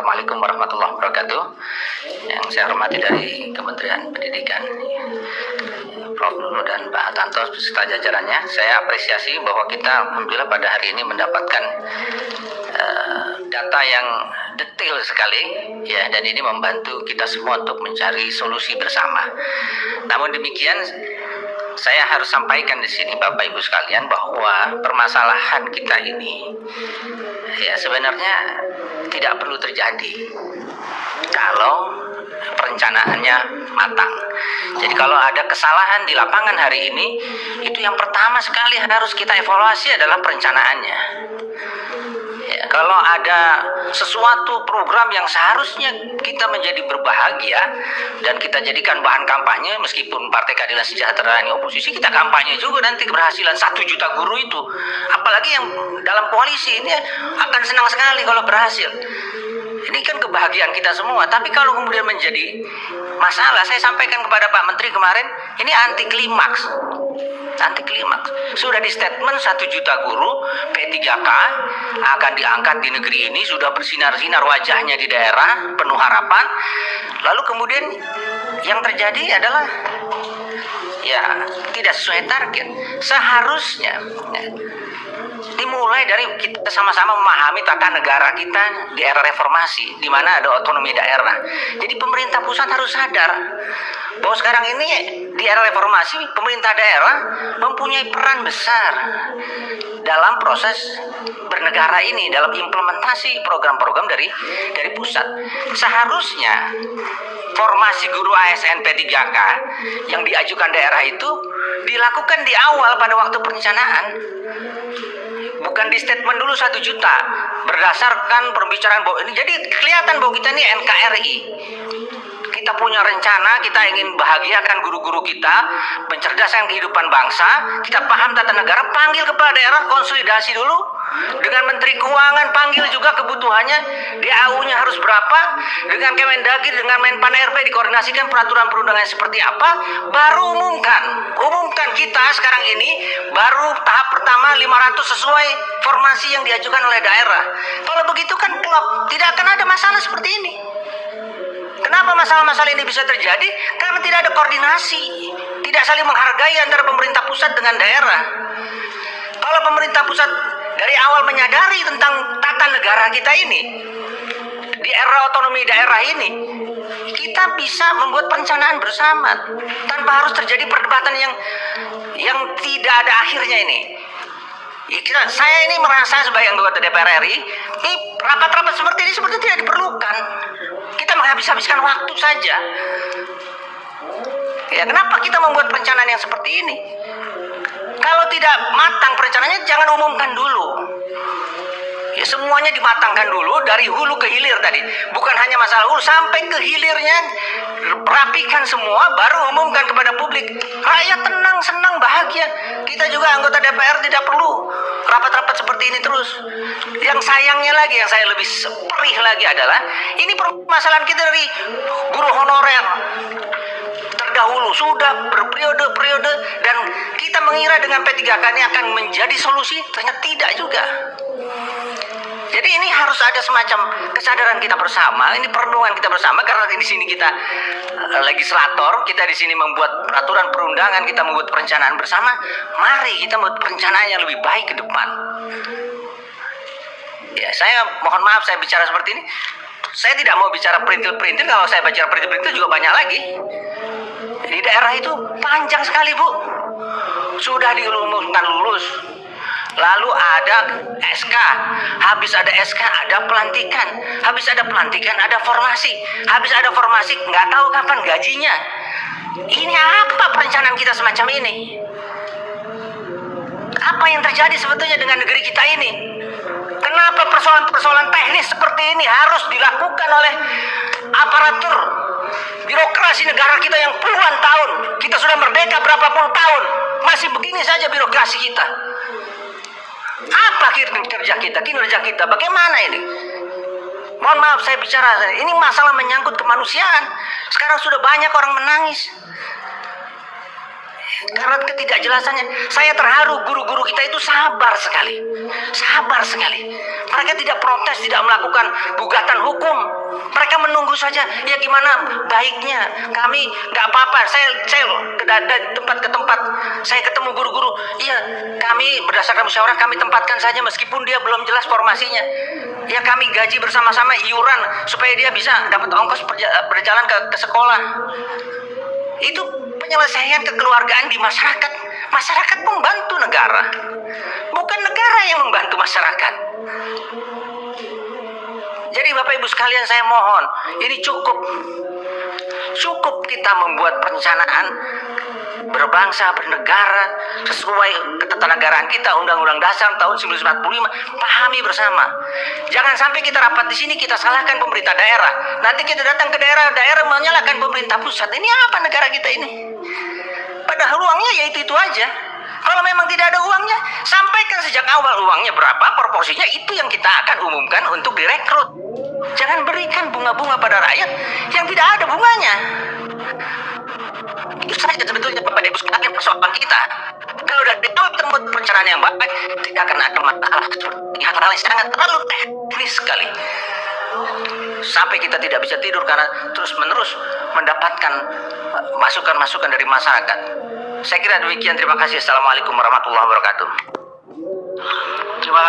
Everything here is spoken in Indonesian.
Assalamualaikum warahmatullahi wabarakatuh. Yang saya hormati dari Kementerian Pendidikan, Prof. Nurul dan Pak Tanto beserta jajarannya, saya apresiasi bahwa kita alhamdulillah pada hari ini mendapatkan data yang detail sekali, ya, dan ini membantu kita semua untuk mencari solusi bersama. Namun demikian, saya harus sampaikan di sini Bapak Ibu sekalian bahwa permasalahan kita ini ya sebenarnya tidak perlu terjadi kalau perencanaannya matang. Jadi kalau ada kesalahan di lapangan hari ini, itu yang pertama sekali harus kita evaluasi adalah perencanaannya. Ya, kalau ada sesuatu program yang seharusnya kita menjadi berbahagia dan kita jadikan bahan kampanye, meskipun Partai Keadilan Sejahtera ini oposisi, kita kampanye juga nanti keberhasilan 1 juta guru itu. Apalagi yang dalam koalisi ini akan senang sekali kalau berhasil. Ini kan kebahagiaan kita semua. Tapi kalau kemudian menjadi masalah, saya sampaikan kepada Pak Menteri kemarin, ini anti klimaks. Sudah di statement 1 juta guru P3K akan diangkat di negeri ini, sudah bersinar-sinar wajahnya di daerah, penuh harapan. Lalu kemudian yang terjadi adalah ya tidak sesuai target. Seharusnya dimulai dari kita sama-sama memahami tata negara kita di era reformasi, di mana ada otonomi daerah. Jadi pemerintah pusat harus sadar bahwa sekarang ini di era reformasi pemerintah daerah mempunyai peran besar dalam proses bernegara ini, dalam implementasi program-program dari pusat. Seharusnya formasi guru ASN P3K yang diajukan daerah itu dilakukan di awal pada waktu perencanaan. Bukan di statement dulu 1 juta berdasarkan pembicaraan bahwa ini, jadi kelihatan bahwa kita ini NKRI. Kita punya rencana, kita ingin bahagiakan guru-guru kita, mencerdaskan kehidupan bangsa, kita paham tata negara, panggil kepala daerah, konsolidasi dulu dengan Menteri Keuangan, panggil juga kebutuhannya, DAU-nya harus berapa, dengan Kemendagri, dengan Menpan RP dikoordinasikan peraturan perundangan seperti apa, baru umumkan kita sekarang ini, baru tahap pertama 500 sesuai formasi yang diajukan oleh daerah. Kalau begitu kan klop, tidak akan ada masalah seperti ini. Kenapa masalah-masalah ini bisa terjadi? Karena tidak ada koordinasi, tidak saling menghargai antara pemerintah pusat dengan daerah. Kalau pemerintah pusat dari awal menyadari tentang tata negara kita ini, di era otonomi daerah ini, kita bisa membuat perencanaan bersama tanpa harus terjadi perdebatan yang tidak ada akhirnya ini. Saya ini merasa sebagai anggota DPR RI, ini rapat-rapat seperti ini seperti tidak diperlukan. Kita menghabis-habiskan waktu saja. Ya, kenapa kita membuat perencanaan yang seperti ini? Kalau tidak matang perencanaannya, jangan umumkan dulu. Ya, semuanya dimatangkan dulu dari hulu ke hilir tadi. Bukan hanya masalah hulu, sampai ke hilirnya rapikan semua, baru umumkan kepada publik. Rakyat tenang, senang, bahagia. Kita juga anggota DPR tidak perlu rapat-rapat seperti ini terus. Yang sayangnya lagi, yang saya lebih perih lagi adalah ini permasalahan kita dari guru honorer terdahulu sudah berperiode-periode, dan kita mengira dengan P3K ini akan menjadi solusi, ternyata tidak juga. Jadi ini harus ada semacam kesadaran kita bersama, ini perenungan kita bersama, karena di sini kita legislator, kita di sini membuat peraturan perundangan, kita membuat perencanaan bersama. Mari kita membuat perencanaan yang lebih baik ke depan. Ya, saya mohon maaf saya bicara seperti ini. Saya tidak mau bicara perintil-perintil, kalau saya bicara perintil-perintil juga banyak lagi. Di daerah itu panjang sekali, Bu. Sudah diumumkan lulus, lalu ada SK, habis ada SK ada pelantikan, habis ada pelantikan ada formasi, habis ada formasi nggak tahu kapan gajinya. Ini apa perencanaan kita semacam ini? Apa yang terjadi sebetulnya dengan negeri kita ini? Kenapa persoalan-persoalan teknis seperti ini harus dilakukan oleh aparatur birokrasi negara kita yang puluhan tahun? Kita sudah merdeka berapa puluh tahun, masih begini saja birokrasi kita. Apa kinerja kita? Bagaimana ini? Mohon maaf saya bicara, ini masalah menyangkut kemanusiaan. Sekarang sudah banyak orang menangis. karena ketidakjelasannya. Saya terharu, guru-guru kita itu sabar sekali. Sabar sekali. Mereka tidak protes, tidak melakukan gugatan hukum. Mereka menunggu saja, ya gimana baiknya. Kami nggak apa-apa. Saya dari tempat ke tempat, saya ketemu guru-guru. Iya, kami berdasarkan musyawarah kami tempatkan saja meskipun dia belum jelas formasinya. Ya kami gaji bersama-sama iuran supaya dia bisa dapat ongkos berjalan ke sekolah. Itu penyelesaian kekeluargaan di masyarakat. Masyarakat membantu negara, bukan negara yang membantu masyarakat. Jadi Bapak Ibu sekalian, saya mohon, ini cukup kita membuat perencanaan berbangsa, bernegara sesuai ketatanegaraan kita, Undang-Undang Dasar tahun 1945. Pahami bersama. Jangan sampai kita rapat di sini kita salahkan pemerintah daerah. Nanti kita datang ke daerah menyalahkan pemerintah pusat. Ini apa negara kita ini? Padahal uangnya ya itu aja. Kalau memang tidak ada uangnya, sampaikan sejak awal uangnya berapa, proporsinya itu yang kita akan umumkan untuk direkrut. Jangan berikan bunga-bunga pada rakyat yang tidak ada bunganya. Itu saja sebetulnya Bapak Ibu sekalian persoalan kita. Kalau udah ketemu perencanaan yang baik, tidak akan ada masalah seperti hal-hal yang sangat terlalu teknis sekali. Sampai kita tidak bisa tidur karena terus-menerus mendapatkan masukan-masukan dari masyarakat. Saya kira demikian. Terima kasih. Assalamualaikum warahmatullahi wabarakatuh.